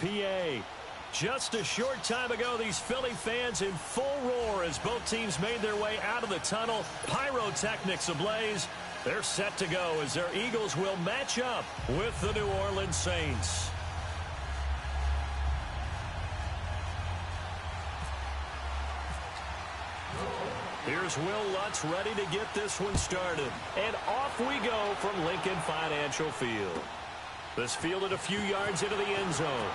PA. Just a short time ago, these Philly fans in full roar as both teams made their way out of the tunnel. Pyrotechnics ablaze. They're set to go as their Eagles will match up with the New Orleans Saints. Here's Will Lutz ready to get this one started. And off we go from Lincoln Financial Field. This fielded a few yards into the end zone.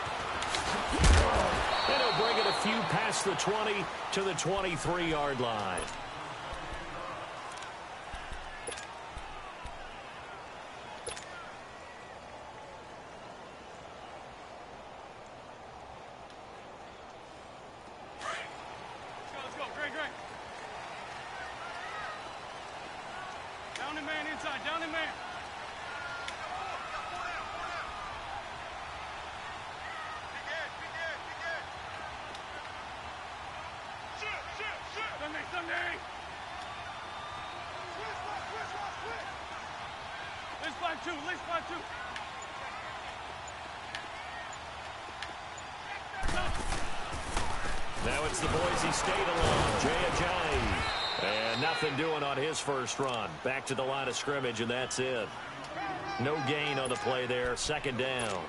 And he'll bring it a few past the 20 to the 23-yard line. Let's go. Great. Down and man inside. Down and man. Sunday. Let's 5-2. Now it's the Boise State alone. Jay Ajayi. And nothing doing on his first run. Back to the line of scrimmage, and that's it. No gain on the play there. Second down.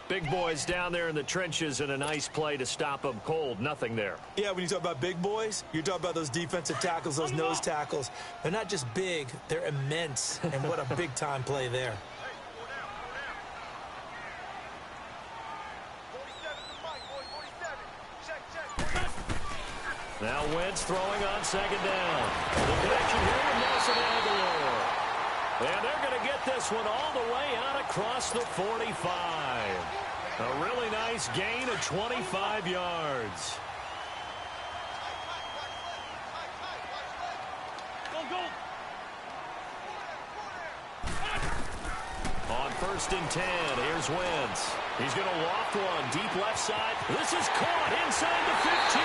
Big boys down there in the trenches, and a nice play to stop them cold. Nothing there. Yeah, when you talk about big boys, you're talking about those defensive tackles, those nose tackles. They're not just big, they're immense. And what a big-time play there. Now Wentz throwing on second down. The connection here with Nelson Aguilar. And they're going to get this one all the way out across the 45. A really nice gain of 25 yards. Go. On first and 10, here's Wentz. He's going to loft one deep left side. This is caught inside the 15.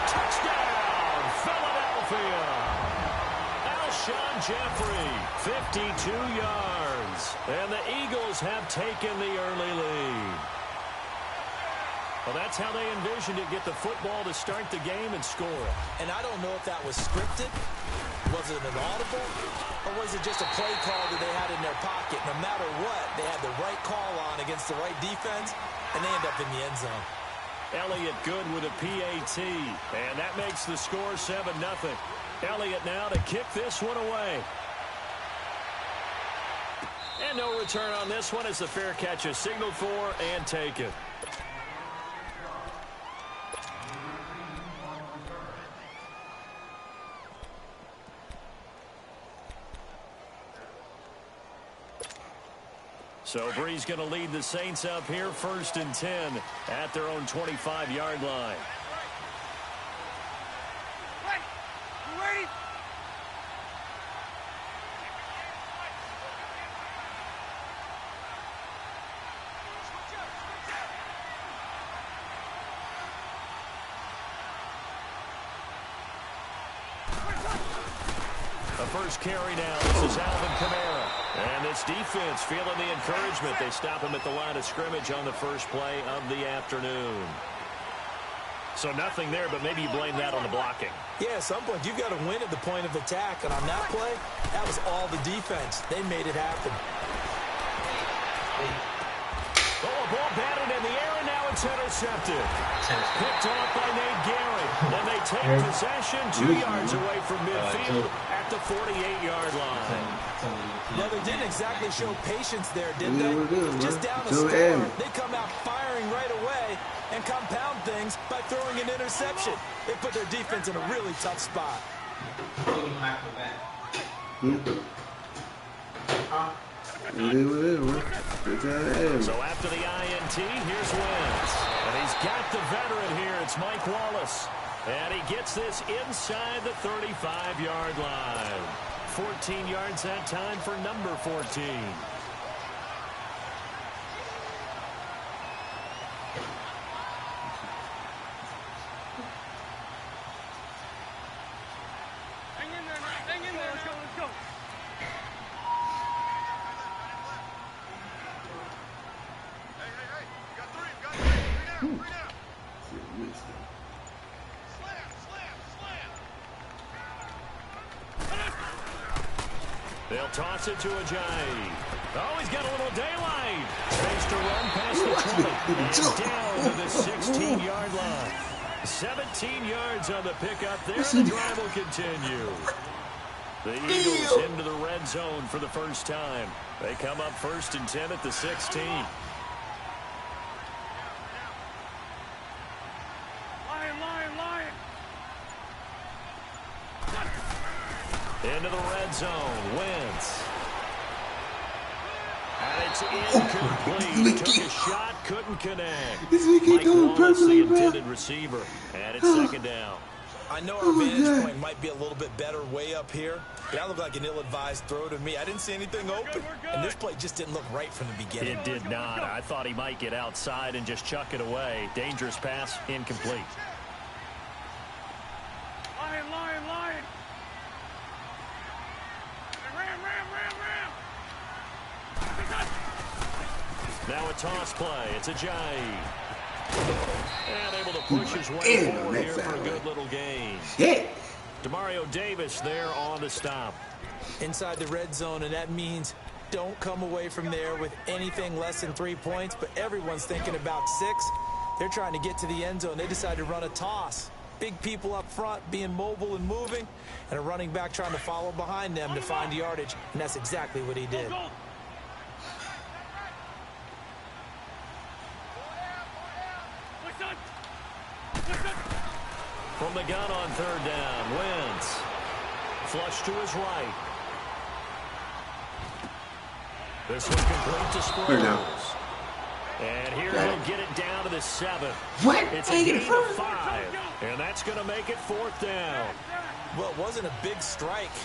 Touchdown, Philadelphia. Alshon Jeffrey, 52 yards. And the Eagles have taken the early lead. Well, that's how they envisioned it, get the football to start the game and score. And I don't know if that was scripted. Was it an audible? Or was it just a play call that they had in their pocket? No matter what, they had the right call on against the right defense, and they end up in the end zone. Elliott good with a PAT, and that makes the score 7-0. Elliott now to kick this one away. And no return on this one as the fair catch is signaled for and taken. So Bree's going to lead the Saints up here, first and 10 at their own 25-yard line. Ready? The first carry now. This is Alvin Kamara. And this defense feeling the encouragement. They stop him at the line of scrimmage on the first play of the afternoon. So nothing there, but maybe you blame that on the blocking. Yeah, at some point, you've got to win at the point of attack. And on that play, that was all the defense. They made it happen. Oh, a ball batted in the air, and now it's intercepted. Picked off by Nate Gehrig. And they take possession 2 yards away from midfield at the 48-yard line. Well, they didn't exactly show patience there, did they? Just down the score, they come out firing right away and compound things by throwing an interception. They put their defense in a really tough spot. So after the INT, here's Wentz. And he's got the veteran here. It's Mike Wallace. And he gets this inside the 35-yard line. 14 yards that time for number 14. Hang in there. Let's go. Hey. They'll toss it to Ajayi. Oh, he's got a little daylight. Space to run past the 20 and down to the 16-yard line. 17 yards on the pickup there. The drive will continue. The Eagles into the red zone for the first time. They come up 1st and 10 at the 16. Into the red zone. Wentz. And it's incomplete. Took a shot, couldn't connect. Mike Wallace, the intended receiver. And it's 2nd down. I know our vantage point might be a little bit better way up here, but that looked like an ill-advised throw to me. I didn't see anything open, and this play just didn't look right from the beginning. It did not. I thought he might get outside and just chuck it away. Dangerous pass, incomplete. Lion. Now a toss play. It's Ajayi. And able to push his way forward here for a good little gain. Demario Davis there on the stop. Inside the red zone, and that means don't come away from there with anything less than 3 points, but everyone's thinking about 6. They're trying to get to the end zone. They decide to run a toss. Big people up front being mobile and moving, and a running back trying to follow behind them to find yardage, and that's exactly what he did. From the gun on 3rd down, Wentz. Flush to his right. This one complete to Sproles. And here he'll get it down to the 7. It's a gain of 5. And that's going to make it 4th down. Well, it wasn't a big strike,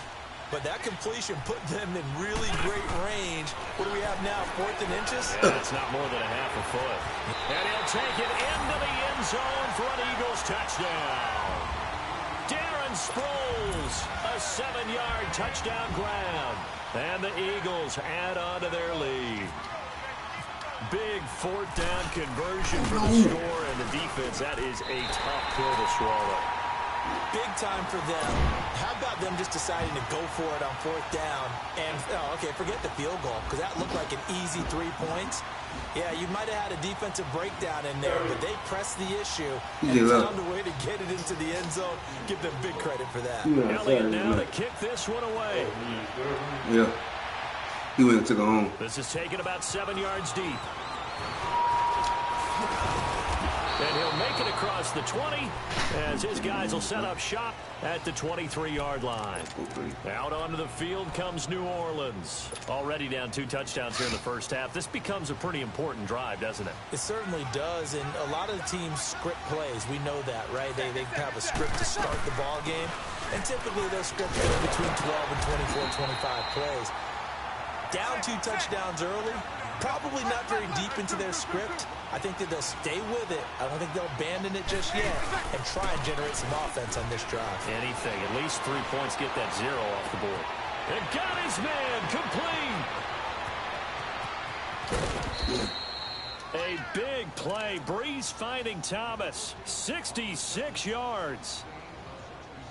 but that completion put them in really great range. What do we have now, 4th and inches? Yeah, it's not more than a half a foot. And he'll take it into the end zone for an Eagles touchdown. Darren Sproles, a 7-yard touchdown grab. And the Eagles add on to their lead. Big 4th down conversion for the score, and the defense, that is a tough pill to swallow. Big time for them. How about them just deciding to go for it on 4th down? And, okay, forget the field goal, because that looked like an easy 3 points. Yeah, you might have had a defensive breakdown in there, but they pressed the issue and found a way to get it into the end zone. Give them big credit for that. Elliott now to kick this one away. Yeah. He went and took it home. This is taken about 7 yards deep. And he'll make it across the 20 as his guys will set up shop at the 23-yard line. Out onto the field comes New Orleans. Already down 2 touchdowns here in the first half. This becomes a pretty important drive, doesn't it? It certainly does, and a lot of the teams script plays. We know that, right? They have a script to start the ball game, and typically those scripts are between 12 and 24, 25 plays. Down 2 touchdowns early, probably not very deep into their script. I think that they'll stay with it. I don't think they'll abandon it just yet and try and generate some offense on this drive. Anything. At least 3 points, get that 0 off the board. And got his man complete. A big play. Breeze finding Thomas. 66 yards.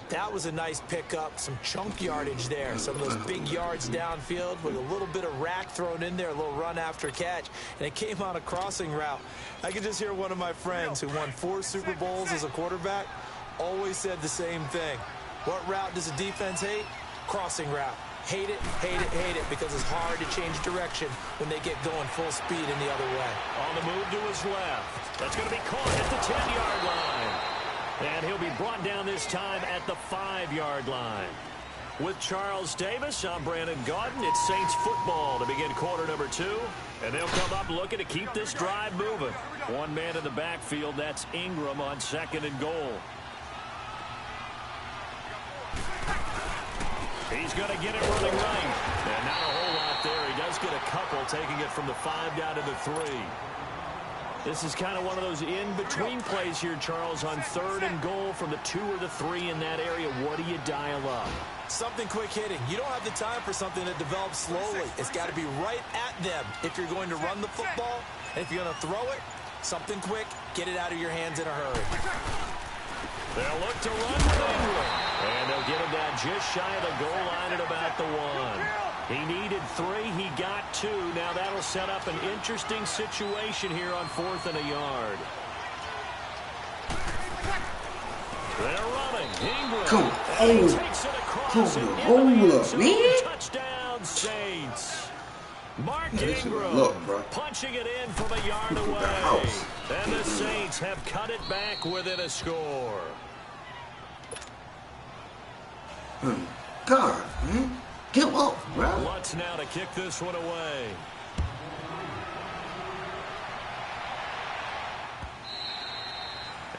That was a nice pickup, some chunk yardage there. Some of those big yards downfield with a little bit of rack thrown in there, a little run after catch, and it came on a crossing route. I could just hear one of my friends who won 4 Super Bowls as a quarterback always said the same thing. What route does a defense hate? Crossing route. Hate it, hate it, hate it, because it's hard to change direction when they get going full speed in the other way. On the move to his left. That's going to be caught at the 10-yard line. And he'll be brought down this time at the 5-yard line. With Charles Davis, I'm Brandon Gaudin. It's Saints football to begin quarter number 2. And they'll come up looking to keep this drive moving. One man in the backfield, that's Ingram on 2nd and goal. He's going to get it running right. And not a whole lot there. He does get a couple, taking it from the 5 down to the 3. This is kind of one of those in-between plays here, Charles, on 3rd and goal from the 2 or the 3 in that area. What do you dial up? Something quick hitting. You don't have the time for something that develops slowly. It's got to be right at them if you're going to run the football. And if you're going to throw it, Something quick, get it out of your hands in a hurry. They'll look to run with Ingram. And they'll get him down just shy of the goal line at about the 1. He needed 3. He got 2. Now that'll set up an interesting situation here on 4th and a yard. They're running. Ingram. Come on. And he takes it across and into the end zone. Touchdown, Saints. Mark Ingram punching it in from a yard away. And the Saints have cut it back within a score. God, man. Give up, bro. Lutz now to kick this one away.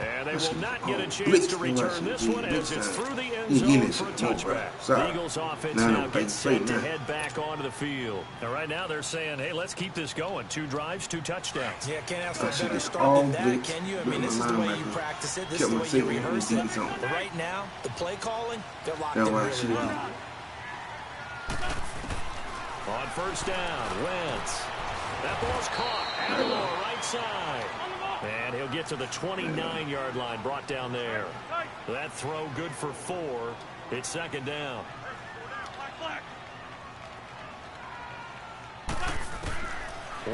And they will not get a chance to return this one as it's through the end zone for a touchback. The Eagles offense now gets set to head back onto the field. And right now they're saying, hey, let's keep this going. 2 drives, 2 touchdowns. Yeah, can't ask for a better start than that, can you? I mean, this is the way you practice it. This is the way you rehearse it. But right now, the play calling, they're locked in really well. On first down, Wentz. That ball's caught. Aguilar, right side. And he'll get to the 29-yard line, brought down there. That throw good for 4. It's second down.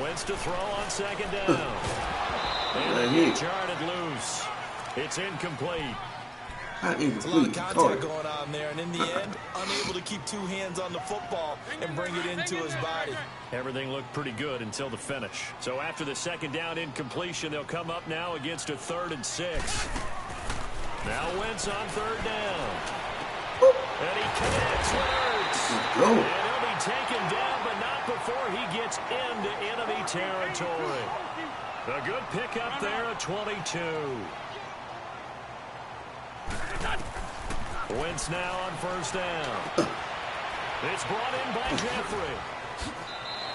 Wentz to throw on second down. And he charted loose. It's incomplete. It's a lot of contact going on there, and in the end, unable to keep 2 hands on the football and bring it into his body. Everything looked pretty good until the finish. So after the second down incompletion, they'll come up now against a 3rd and 6. Now Wentz on 3rd down. And he connects Wentz. And he'll be taken down, but not before he gets into enemy territory. A good pickup there at 22. Wentz now on first down. It's brought in by Jeffrey.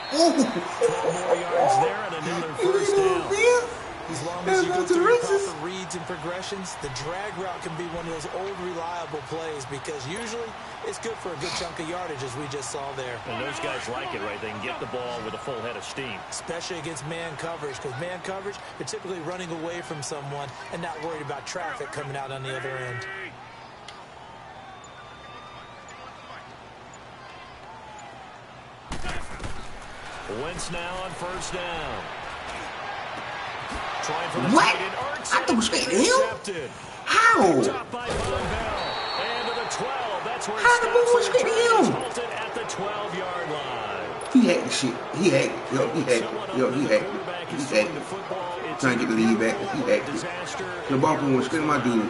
12 more yards there and another first down. As long as you go through your proper reads and progressions, the drag route can be one of those old reliable plays because usually it's good for a good chunk of yardage as we just saw there. And those guys like it, right? They can get the ball with a full head of steam. Especially against man coverage, because man coverage, they're typically running away from someone and not worried about traffic coming out on the other end. Wentz now on first down. Trying for the what? I threw straight to him? How? Top by Von Bell. And to the 12. That's where how the ball went straight to him? Halted at the 12-yard line. He had the shit. He had it. He had it. Trying to get the lead back. He had it. The ball went straight to my dude.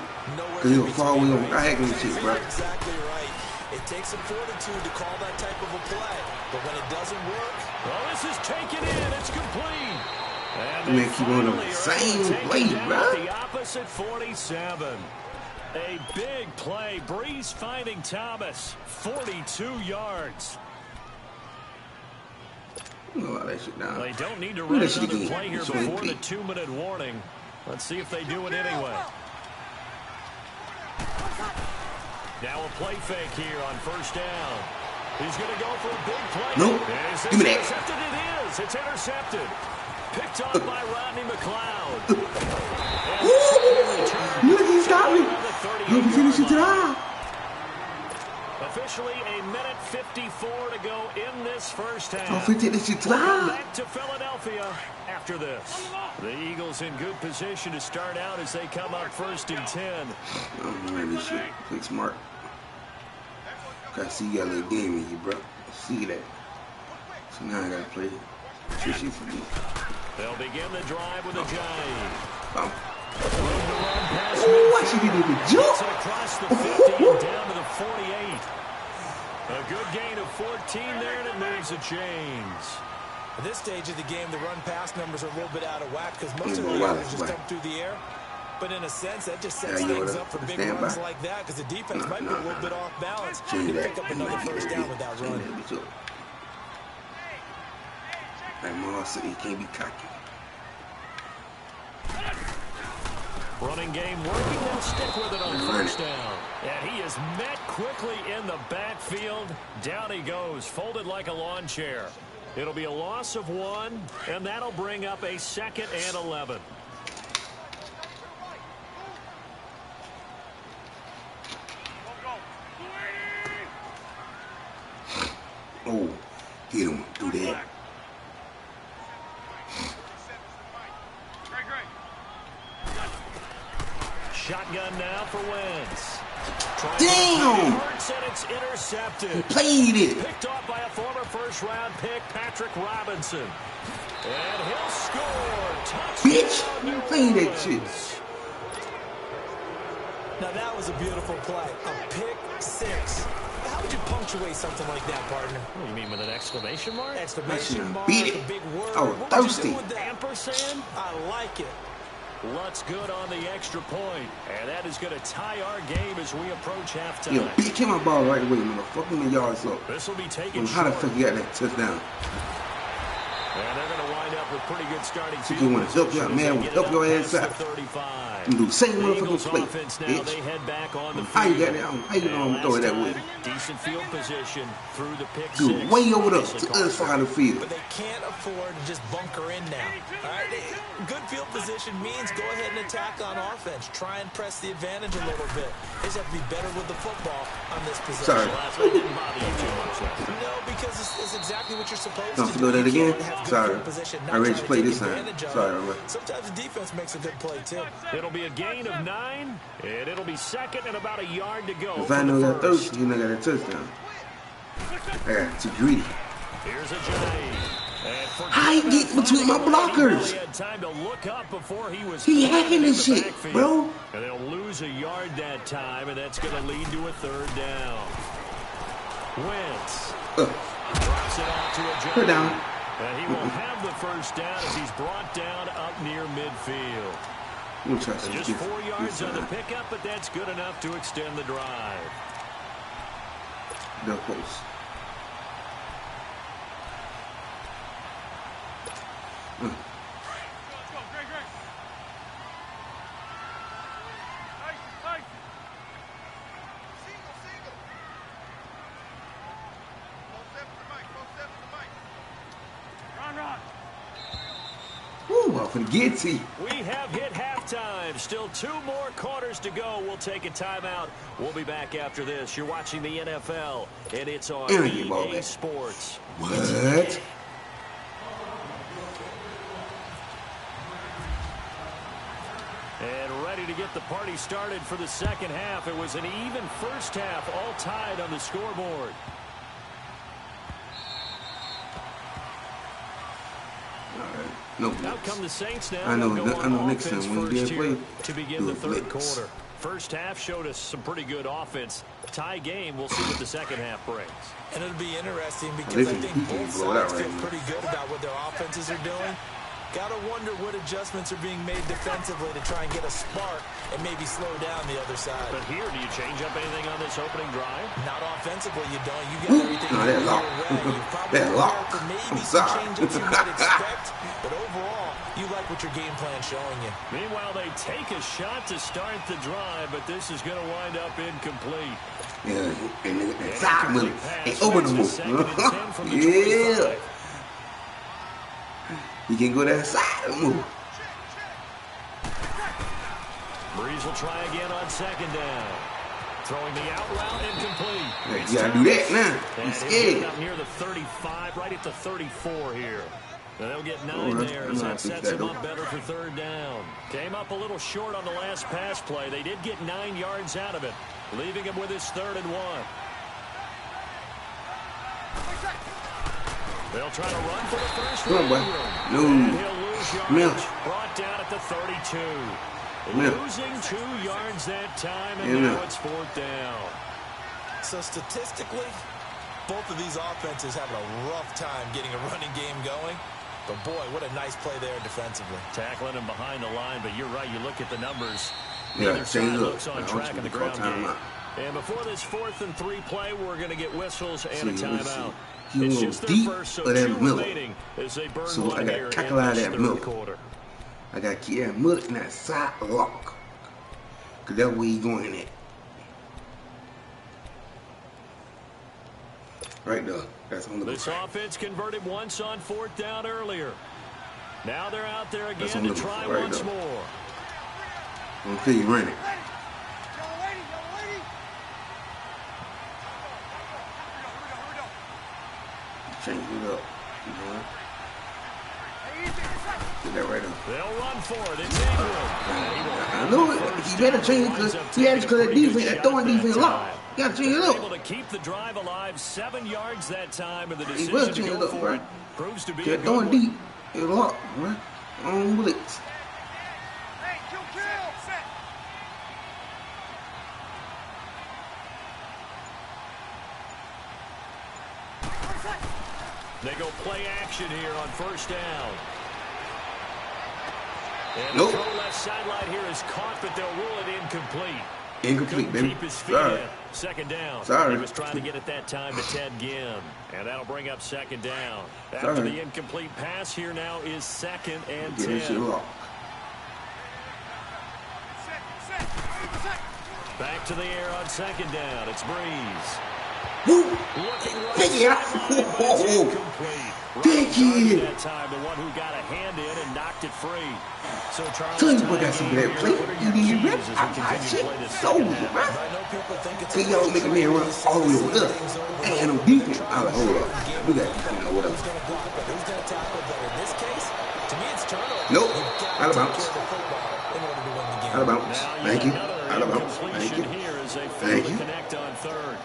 Because he was far away on. I had him shit, bro. Exactly right. It takes some fortitude to call that type of a play. But when it doesn't work... Well, this is taken in. It's complete. And they keep on the same way, bro. The opposite 47. A big play. Breeze finding Thomas. 42 yards. That shit down. They don't need to run another play here before the 2-minute warning. Let's see if they do it anyway. Now a play fake here on first down. He's going to go for a big play. Nope. Give me that. Intercepted it is. It's intercepted. Picked off by Rodney McLeod. Look, he stopped me. Look, he finished it tonight. Officially a minute 54 to go in this first half. Don't forget this shit tonight. Back to Philadelphia after this. The Eagles in good position to start out as they come up 1st and 10. Oh, man, this shit. Play smart. I see you got a little game in you, bro. See that. So now I gotta play shit for me. They'll begin the drive with a jive. Oh, I should be able to jump. Across the 50 and down to the 48. A good gain of 14 there, and it moves the chains. At this stage of the game, the run-pass numbers are a little bit out of whack because most of the yards just come through the air. But in a sense, that just sets things up for big runs like that because the defense might be a little bit off balance. You pick up another first down with that run. Like Mom said, he can't be cocky. Running game working, they'll stick with it on first down. And he is met quickly in the backfield. Down he goes, folded like a lawn chair. It'll be a loss of 1, and that'll bring up a 2nd and 11. Oh, he don't do that. Shotgun now for Wentz. Damn! And it's intercepted. He played it. Picked off by a former first-round pick, Patrick Robinson. And he'll score. Touchdown. Bitch, you played that shit. Now that was a beautiful play. A pick 6. How would you punctuate something like that, partner? What do you mean, with an exclamation mark? Exclamation mark, beat it. a big word. Oh, what thirsty. would you do with that? Ampersand? I like it. Looks good on the extra point. And that is going to tie our game as we approach halftime. Yo, bitch, hit my ball right away, motherfucker. My yards up. This will be taken How the short. fuck you got that touchdown? And they're going to wind up with pretty good starting So you want to help your man, help your ass out. You do the same motherfucking play, bitch. They head back on the How you got field. that? How you know I'm throwing that way? Decent field position through the pick Dude, 6. way over there to the other side of the field. But they can't afford to just bunker in now. All right, good field position means go ahead and attack on offense. Try and press the advantage a little bit. They just have to be better with the football on this possession. Sorry. That didn't bother you too much. No, because it's exactly what you're supposed Don't to do that You again? can't have good Sorry. field position, I ready to not play try this take time. advantage of Sorry, it. Robert. Sometimes the defense makes a good play too. It'll be a gain of 9, and it'll be 2nd and about a yard to go. If I know that thirsty, you know I got a touchdown. I got too greedy. Here's a J. How he get between my blockers? He had time to look up before he was He hacking this in the shit, backfield. bro. And they'll lose a yard that time, and that's going to lead to a 3rd down. Wentz drops it off to a Put down. And he will have the 1st down as he's brought down up near midfield. We'll try some Just 4 yards on the pickup, but that's good enough to extend the drive. The post. Ooh, I'm finna get to you. We have hit halftime. Still 2 more quarters to go. We'll take a timeout. We'll be back after this. You're watching the NFL, and it's on EA Sports. What? And ready to get the party started for the 2nd half. It was an even 1st half, all tied on the scoreboard. No, Out come the Saints now. I know next time when we did play, to begin the 3rd blitz. quarter. 1st half showed us some pretty good offense. Tie game. We'll see what the 2nd half brings. And it'll be interesting because I think both sides feel pretty good about what their offenses are doing. Gotta wonder what adjustments are being made defensively to try and get a spark and maybe slow down the other side. But here, do you change up anything on this opening drive? Not offensively, you don't. You got everything No, that lock. That lock. Maybe I'm some sorry. changes you might expect, but overall, you like what your game plan's showing you. Meanwhile, they take a shot to start the drive, but this is going to wind up incomplete. Yeah, and side move. And over the move. Yeah. You can go that side and move. Breeze will try again on 2nd down. Throwing the out route incomplete. Yeah, you gotta do that now. You scared. Up near the 35, right at the 34 here. And they'll get 9 there as that sets them up better for 3rd down. Came up a little short on the last pass play. They did get 9 yards out of it, leaving him with his 3rd and 1. They'll try to run for the 1st Come on, boy. No. And he'll lose yards. Milch. Brought down at the 32. Milch. Losing 2 yards that time, and now it's 4th down. So statistically, both of these offenses having a rough time getting a running game going. But boy, what a nice play there defensively. Tackling him behind the line, but you're right. You look at the numbers. Yeah, Neither side change looks up. on I track want in you the to call ground game. timeout. And before this 4th and 3 play, we're going to get whistles and a See, timeout. You It's go just their deep first, so of that 2 middle. remaining as they burn So one I here got in tackle out this that 3rd middle. quarter. I got to keep that mud in that side lock. Because that's where you going at. Right there. That's on the This offense converted once on 4th down earlier. Now they're out there again to try once more. Until you run it. Change it up. Get that right up. They'll run for it. It's Ingram. I know it. He better change because he had to cut that defense, that throwing defense locked. You gotta change it up. Able to keep the drive alive, 7 yards that time, and the He will decision change to it go up, for right? it proves to be a That good throwing one. deep is locked, right? On blitz. Hey, kill. Set. They go play action here on 1st down. And Nope. the throw left sideline here is caught, but they'll rule it incomplete. Incomplete, Couldn't baby. keep his feet Sorry. in. 2nd down. Sorry. He was trying to get it that time to Ted Ginn. And that'll bring up 2nd down. After Sorry. the incomplete pass, here now is 2nd and Get this shit 10. locked. Set. Back to the air on 2nd down. It's Breeze. Woo! Looking right Take it out. sideline, but it's incomplete. Take it. That time, the one who got a hand in and knocked it free. So Charles, Tell you what, that's some bad play. what are You your need keys rip. as we I continue to shit. play this So, second half? man. I know people think it's See, y'all making me run all the way over there. Ain't no defense. I was like, hold up. We got defense over there. who's going to block, but who's going to tackle better. In this case, to me, it's turnover. Nope. You've got Out of to bounds. take care of the football in order to win the game. Out of bounds. Now Thank you. another Out of bounds. Thank incompletion you. here as they fail Thank to you. connect on 3rd.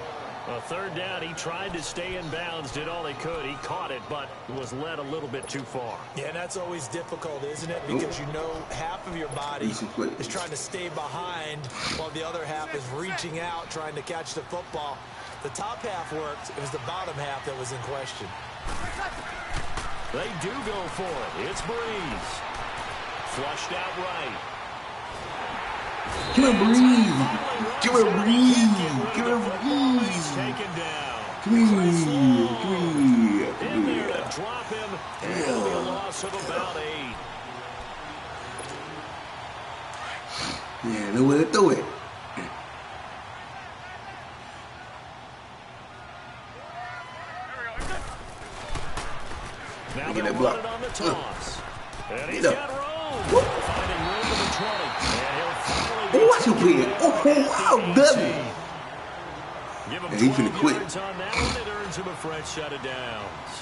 A 3rd down, he tried to stay in bounds, did all he could. He caught it, but was led a little bit too far. Yeah, and that's always difficult, isn't it? Because you know half of your body is trying to stay behind while the other half is reaching out, trying to catch the football. The top half worked. It was the bottom half that was in question. They do go for it. It's Breeze. Flushed out right. Give me a breeze. Give me a breeze. Give me a He's breeze. taken down. Come here. Come here. In Come there here. to drop him. And it'll be a loss of about 8. Yeah, know where to throw it. Now Get they'll that block. run it on the toss. And he's Get got up. room. Finding room to the 20. And he'll finally be Oh, watch him taken play. down Oh, wow, at the double. 18. Give him And he 12 finna quit. yards on that one. It earns him a fresh set of downs.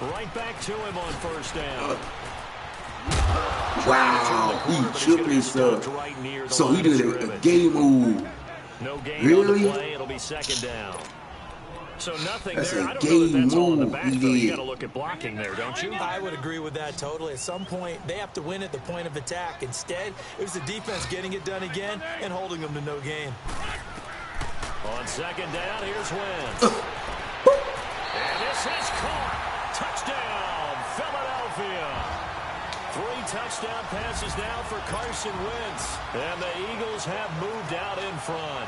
Right back to him on 1st down. Wow, he tripped himself. So he did a game move. No game Really? on the play. It'll be 2nd down. So nothing That's there. a I don't know that that's all in the game move he backfield. You did. got to look at blocking there, don't you? I would agree with that totally. At some point, they have to win at the point of attack. Instead, it was the defense getting it done again and holding them to no gain. On 2nd down, here's Wentz. And this is caught. Touchdown, Philadelphia. 3 touchdown passes now for Carson Wentz. And the Eagles have moved out in front.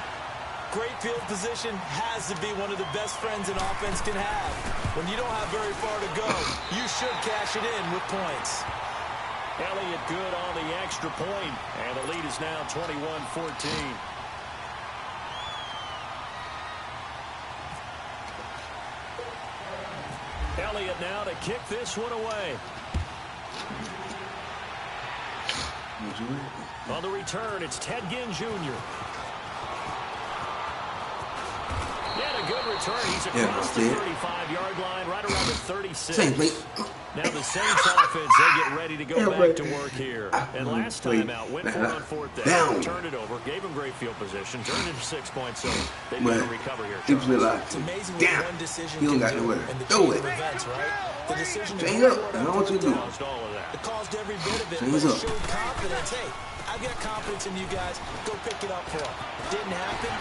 Great field position has to be one of the best friends an offense can have. When you don't have very far to go, you should cash it in with points. Elliott good on the extra point, and the lead is now 21-14. Elliott now to kick this one away. On the return, it's Ted Ginn Jr. Yeah, a good return. He's across the 35-yard line, right around the 36. Same play. Now the Saints offense, they get ready to go back to work here. And last time out, went for it on 4th down, turned it over, gave them great field position, turned it to 6 points, so they've got to recover here. It's amazing what one decision you don't got can do nowhere. in the Throw chain it. of events, right? The decision to Change go up. for it I know on what you do. Caused all of that. It caused every bit of it, Change but it up. showed confidence. Hey, I've got confidence in you guys. Go pick it up for them. Didn't happen.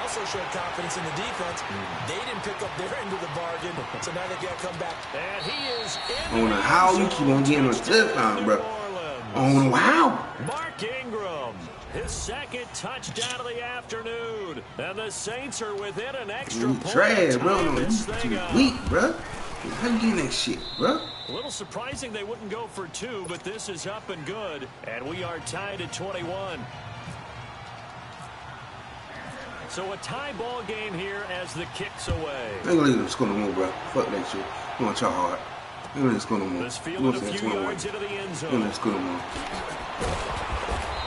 Also showed confidence in the defense. They didn't pick up their end of the bargain, so now they've got to come back. And he is in I don't know how you keep on getting a touchdown, bro. I don't know how. Mark Ingram. His second touchdown of the afternoon. And the Saints are within an extra point. Trash, bro. No, you too weak, bro. How you getting that shit, bro? A little surprising they wouldn't go for 2, but this is up and good. And we are tied at 21. So a tie ball game here as the kick's away. I ain't gonna leave them score no more, bro. Fuck that shit. You wanna try hard. I ain't gonna score no more. This field a few yards into the end zone. Let's go no more.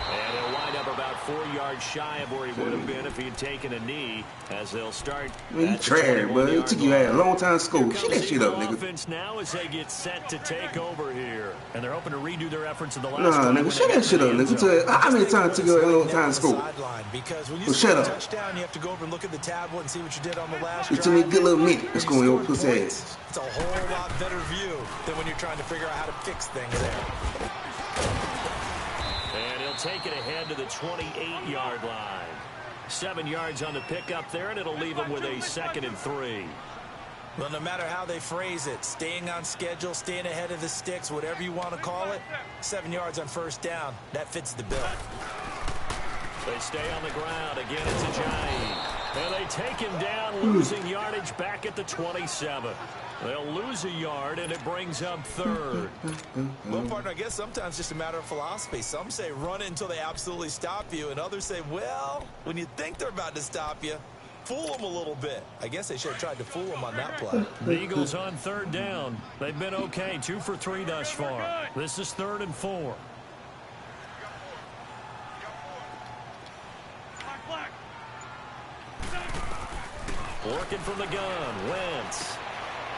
And he'll wind up about 4 yards shy of where he would have been if he had taken a knee, as they'll start. Man, you trash, bro. It took you a long time to score. Shit that shit up, nigga. Offense now as they get set to take over here, and they're hoping to redo their efforts in the last. Nah, nigga, shut that shit up, nigga. How many times took you a long time to score? Because when you well, shut up. Touchdown, you have to go over and look at the tablet and see what you did on the last It took me a good little minute. Let's go in your pussy ass. It's a whole lot better view than when you're trying to figure out how to fix things there. And he'll take it ahead to the 28-yard line. 7 yards on the pickup there, and it'll leave him with a 2nd and 3. Well, no matter how they phrase it, staying on schedule, staying ahead of the sticks, whatever you want to call it, 7 yards on first down, that fits the bill. They stay on the ground. Again, it's Ajayi. And they take him down, losing yardage back at the 27. They'll lose a yard, and it brings up 3rd. Well, partner, I guess sometimes just a matter of philosophy. Some say run until they absolutely stop you, and others say, well, when you think they're about to stop you, fool them a little bit. I guess they should have tried to fool them on that play. The Eagles on 3rd down. They've been okay, 2 for 3 thus far. This is 3rd and 4. Working from the gun, Wentz.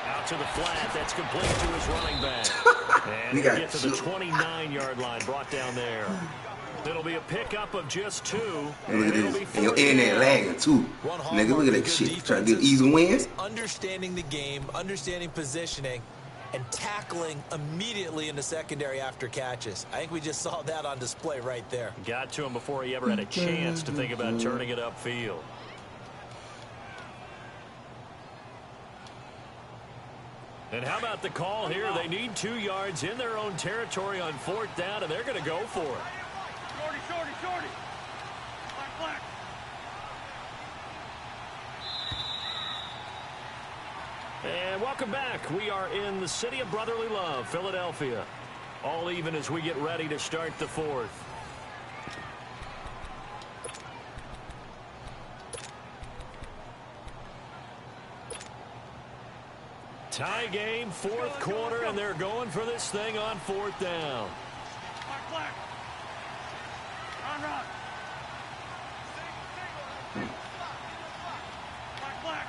Out to the flat, that's complete to his running back. And he'll get to the 29-yard line, brought down there. It'll be a pickup of just 2. And look at this. And your internet lagging, too. Nigga, look at that shit. Trying to get easy wins. Understanding the game, understanding positioning, and tackling immediately in the secondary after catches. I think we just saw that on display right there. Got to him before he ever had a chance to think about turning it upfield. And how about the call here? They need 2 yards in their own territory on 4th down, and they're going to go for it. Shorty, shorty, shorty. Black, black. And welcome back. We are in the city of brotherly love, Philadelphia. All even as we get ready to start the 4th. Tie game, 4th quarter, and they're going for this thing on 4th down. Black, black. Run, run. Black, black.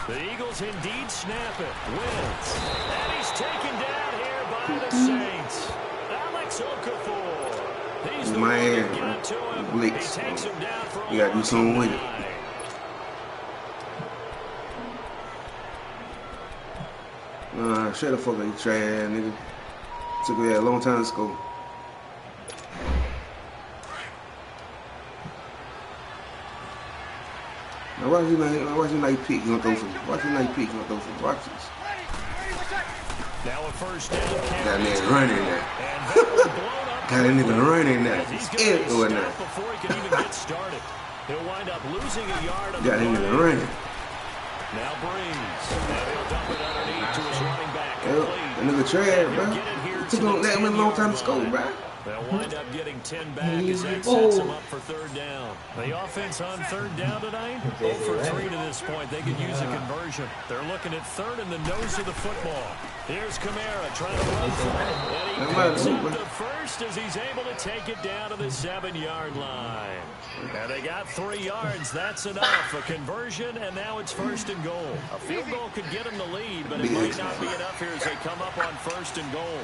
The Eagles indeed snap it. Wentz. And he's taken down here by the Saints. Alex Okafor. He's the one that got to him. He takes him down for a You gotta do something with it. Shut the fuck up, you trash, nigga. Took me a long time to score. Now watch you like pick, you gonna throw some. Watch you like pick, you gonna throw some. Watch this. Now a first down. Got that nigga running there. Got that nigga running there. He's scared doing that. Before he can even get started. He'll wind up losing a yard on the got that nigga running. Now Breeze. And he'll dump it underneath to his running back. That nigga trash, bro. It took him a long time to score, bro. They'll wind up getting 10 back as that sets them up for 3rd down. The offense on 3rd down tonight, 0 for 3 to this point. They could use a conversion. They're looking at 3rd in the nose of the football. Here's Kamara trying to run for it. And he picks up the first as he's able to take it down to the 7-yard line. And they got 3 yards. That's enough. A conversion, and now it's 1st and goal. A field goal could get them the lead, but it might not be enough here as they come up on 1st and goal.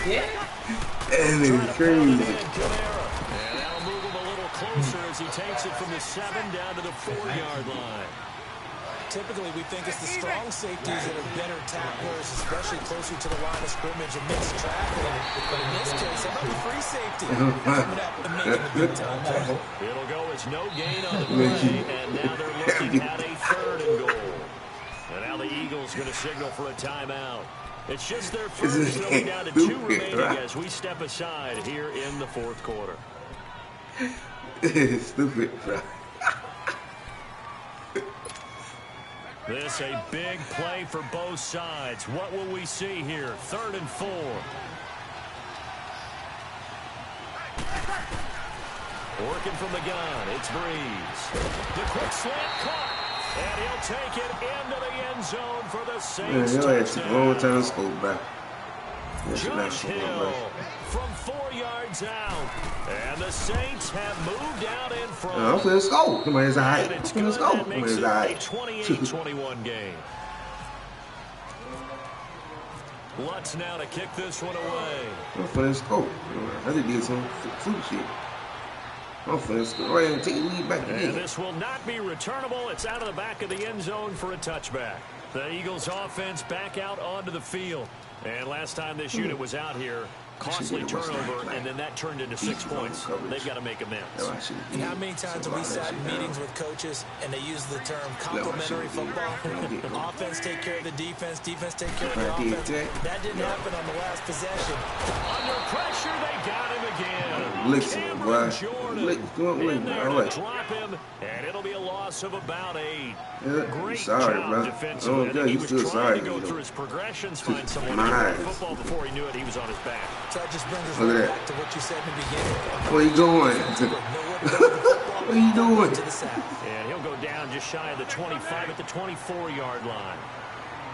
Yeah. That nigga crazy. And that'll move him a little closer as he takes it from the 7 down to the 4-yard line. Typically, we think it's the strong safeties that are better tacklers, especially closer to the line of scrimmage and mixed tackling. But in this case, it might be free safety coming up and making the big time play. It'll go as no gain on the play, and now they're looking at a 3rd and goal. And now the Eagles going to signal for a timeout. It's just their first, so we're down to 2 remaining as we step aside here in the fourth quarter. Stupid, bro. This a big play for both sides. What will we see here? 3rd and 4. Working from the gun, it's Breeze. The quick slant caught, and he'll take it into the end zone for the Saints. Man, y'all had a long time to school, bro. Josh Hill from 4 yards out, and the Saints have moved out in front. I'm finna score. Somebody's all right. It's Let's go. Somebody's all right. 28-21 game. Lutz now to kick this one away. I'm finna score. I just did some food shit. I'm finna score right and take the lead back again. And this will not be returnable. It's out of the back of the end zone for a touchback. The Eagles offense back out onto the field. And last time this unit was out here, costly turnover, and then that turned into 6 points. They've got to make amends. How many times have we sat in meetings with coaches and they use the term complementary football? Offense take care of the defense, defense take care of the offense. That didn't happen on the last possession. Under pressure, they got him again. Cameron Jordan Drop him, and it'll be a loss of about 8. Great sorry, job bro. defensively. He was trying sorry, to go through his progressions, find someone to eyes. play football before he knew it. He was on his back. So that just brings us Look at right that. back to what you said in the beginning. Where you going? What are you doing? And he'll go down just shy of the 25 at the 24-yard line.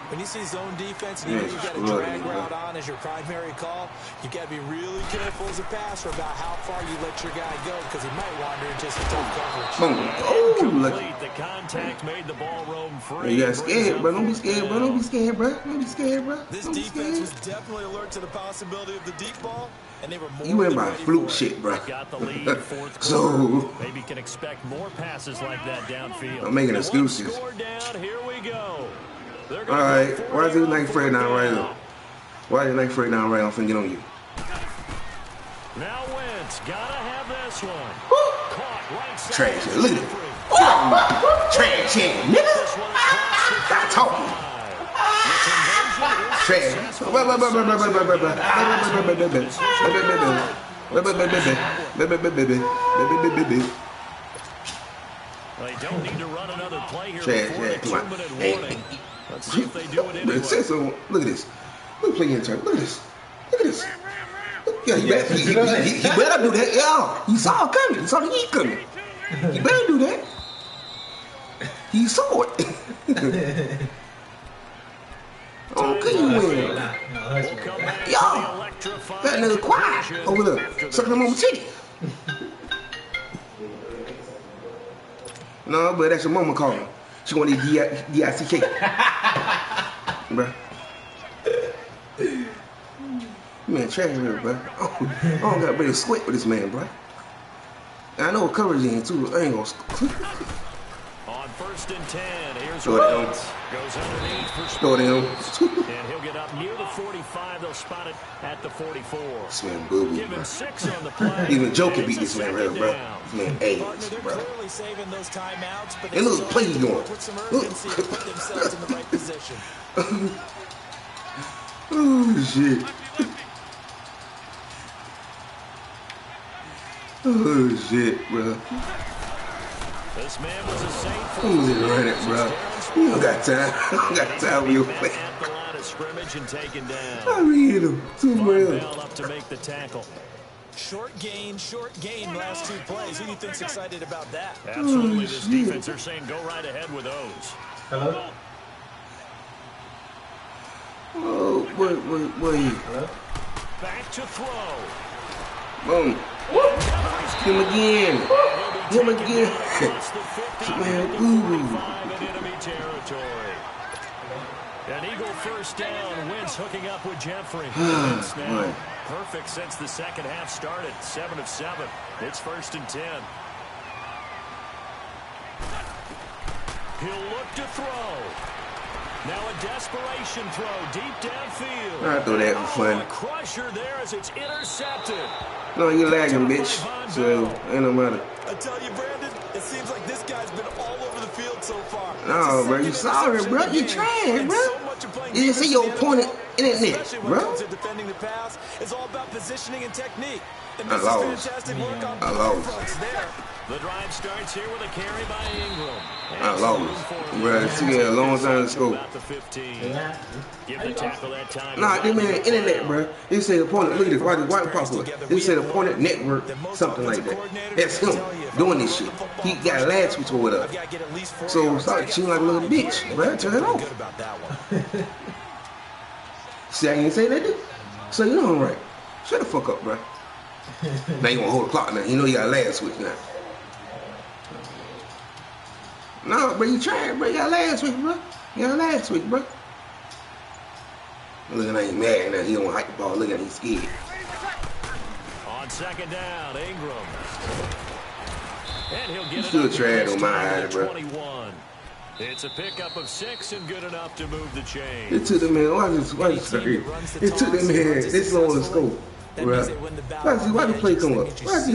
When you see zone defense and you know you've got a drag route on as your primary call, you've got to be really careful as a passer about how far you let your guy go because he might wander into some tough coverage. Boom. Oh, look. The contact made the ball roam free. You got scared, bro. Don't be scared, bro. Don't be scared, bro. Don't be scared, bro. This Don't be defense was scared. definitely alert to the possibility of the deep ball, and they were more You went than by ready fluke for it. shit, bro. Got the lead, fourth quarter. So, maybe can expect more passes like that downfield. I'm making excuses. One score down, here we go. All right. Why is it like Fred down right now? Why is it like Fred down right? I'm finna get on you. Now Wentz, gotta have this one. Caught right side. Trash. Look at it. Trash, nigga. Stop talking. Trash. They don't need to run another play here Trash, before the come on. 2-minute Hey. warning. Let's see if they do it anyway. Look at this. Look at in turn. Look at this. Look at this. Yeah, he better do that. Yeah, he saw it coming. He saw the heat coming. He better do that. He saw it. Okay, you win. Y'all, that nigga quiet over there, sucking him on the titty. No, but that's your mama calling. She want to eat D-I-C-K. Bruh. Man, trash here, bro. I don't got ready to sweat with this man, bro. And I know what coverage in too. I ain't gonna. On 1st and 10, here's Throw it Wentz. Goes underneath for Throw it in. and he'll get up near the 45. They'll spot it at the 44. This man boo-boo, Give bro. him 6 on the play. Even Joe can beat It's this a man right second bro. down. This man Partner, AIDS, they're bro. clearly saving those timeouts, but And look, play you going. put some Look. urgency to put themselves in the right position. Oh, shit. Oh, shit, bro. This man was a Saint for Who's it running, bro? You don't got time. I don't got time for your at face. the line of scrimmage and taken I down. read him. Too Von real. Bell up to make the tackle. Short gain, last 2 plays. Who do you think's excited about that? Absolutely, this shit. defense, they're saying go right ahead with those. Hello? Oh, boy. Hello? Back to throw. Boom. Him again. Him again. Across the 50 Man, at the ooh. 45 in enemy territory. An Eagle first down. Wentz hooking up with Jeffrey. Wentz now Boy. perfect since the second half started. 7 of 7. It's 1st and 10. He'll look to throw. Now a desperation throw deep downfield. I thought that was fun. A crusher there as it's intercepted. No, you lagging, bitch. So, ain't no matter. I tell you, Brandon, it seems like this guy's been all over the field so far. No, bro, you sorry, bro. You trash, bro. You didn't see your opponent that net, Especially when it bro. comes to defending the pass, it's all about positioning and technique. And I this is lost. fantastic work on I both lost. fronts there. The drive starts here with a carry by Ingram. I lost. Bro, it took me a long time to score. About the 15. Give the tackle that time. Nah, this man, internet, bro. They say opponent, look at this, why pop up? They said opponent network, something like that. That's him doing this shit. He got last switch or whatever. So start cheating like a little bitch, bro. Turn it off. See, I ain't say that, dude? So you know I'm right. Shut the fuck up, bro. Now you wanna hold the clock now. You know you got last switch now. No, bro, you trying, bro. You got last switch, bro. You got last switch, bro. Look at that, he mad now. He don't hike the ball. Look at him, he's scared. On second down, Ingram. And he'll get Still it up trash to on my eye, bro. 21. It's a pickup of 6 and good enough to move the chain. It took the man, why this sorry? It took the man this long to score. Right. Why the play come up? Why it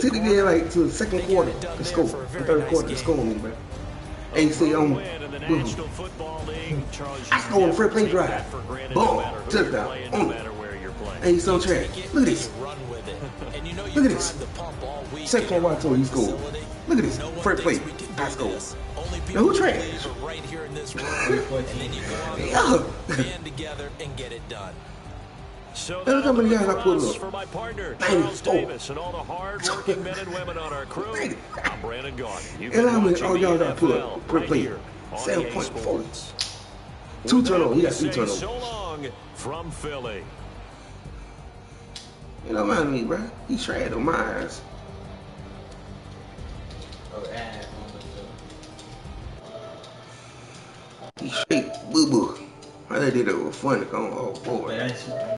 took the man like to the second quarter to score, the third quarter to score on me, bro. And you say, I scored on the first play drive. Boom, touchdown. And he's so trash. Look at this. Look at this. Second play, I told you he scored. Look at this. First play, I scored. Now who trash? So Look how many guys I pulled up. for my partner, Charles Davis, and all the hard-working men and women on our crew. I'm Brandon Gaudy. And how many all y'all got pulled up per player? 7.40. 2 turnovers. He got 3 turnovers. So long from Philly. You know, mind me, bro. He trash on my eyes. He straight boo boo. I did it with fun. Oh boy.